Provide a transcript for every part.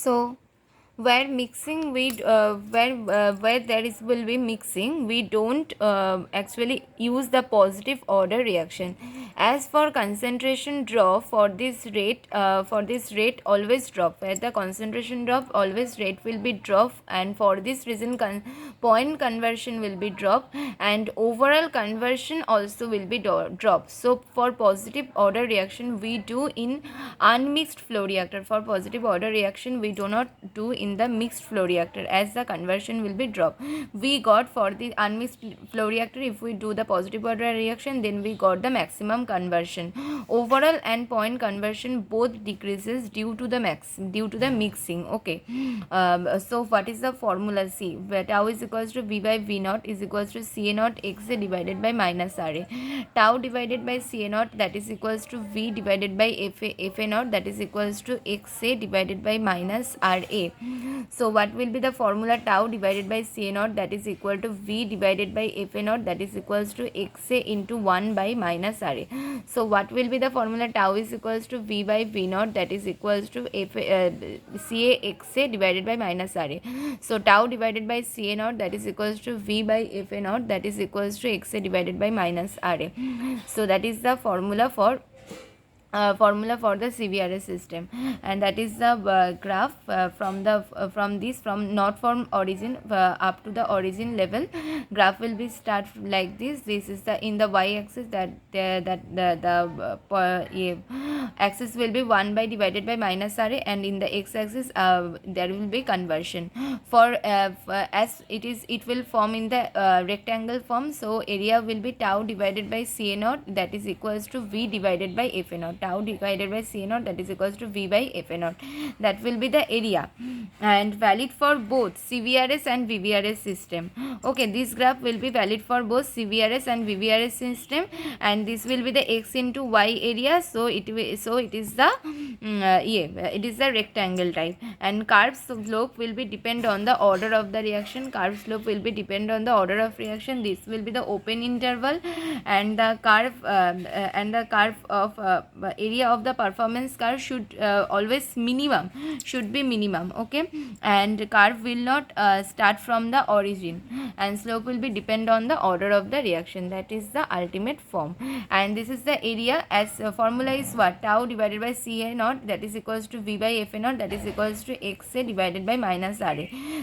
So where mixing we where there is will be mixing, we don't actually use the positive order reaction. As for concentration drop, for this rate always drop, where the concentration drop always rate will be drop, and for this reason point conversion will be drop, and overall conversion also will be drop. So for positive order reaction we do in unmixed flow reactor. For positive order reaction we do not do in the mixed flow reactor, as the conversion will be drop. We got for the unmixed flow reactor, if we do the positive order reaction, then we got the maximum conversion. Overall and point conversion both decreases due to the mixing. Okay. So what is the formula? C, where tau is equals to V by V naught is equals to Ca naught Xa divided by minus Ra. Tau divided by Ca naught, that is equals to V divided by Fa naught, that is equals to Xa divided by minus Ra. So what will be the formula? Tau divided by Ca naught, that is equal to V divided by Fa naught, that is equals to Xa into 1 by minus Ra. So what will be the formula? Tau is equals to V by V naught, that is equals to Ca Xa divided by minus Ra. So tau divided by Ca naught, that is equals to V by Fa naught, that is equals to Xa divided by minus Ra. So that is the formula for the CVRS system, and that is the graph from not from origin up to the origin level. Graph will be start like this. This is the in the y axis, that the axis will be 1 by divided by minus Ra, and in the x axis there will be conversion. For as it will form in the rectangle form, so area will be tau divided by Ca naught, that is equals to V divided by Fa naught. Tau divided by Ca naught, that is equals to V by Fa naught. That will be the area, and valid for both CVRS and VVRS system. Okay, this graph will be valid for both CVRS and VVRS system, and this will be the x into y area. So it is the it is the rectangle type, and curve slope will be depend on the order of the reaction. Curve slope will be depend on the order of reaction. This will be the open interval, and the curve of area of the performance curve should always should be minimum. Okay, and curve will not start from the origin, and slope will be depend on the order of the reaction. That is the ultimate form, and this is the area. As formula is what? Tau divided by Ca naught, that is equals to V by Fa naught, that is equals to Xa divided by minus Ra.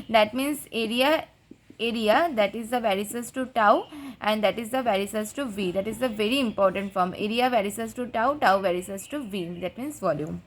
That means area that is the varices to tau, and that is the varices to V. That is the very important form. Area varices to tau, tau varices to V. That means volume.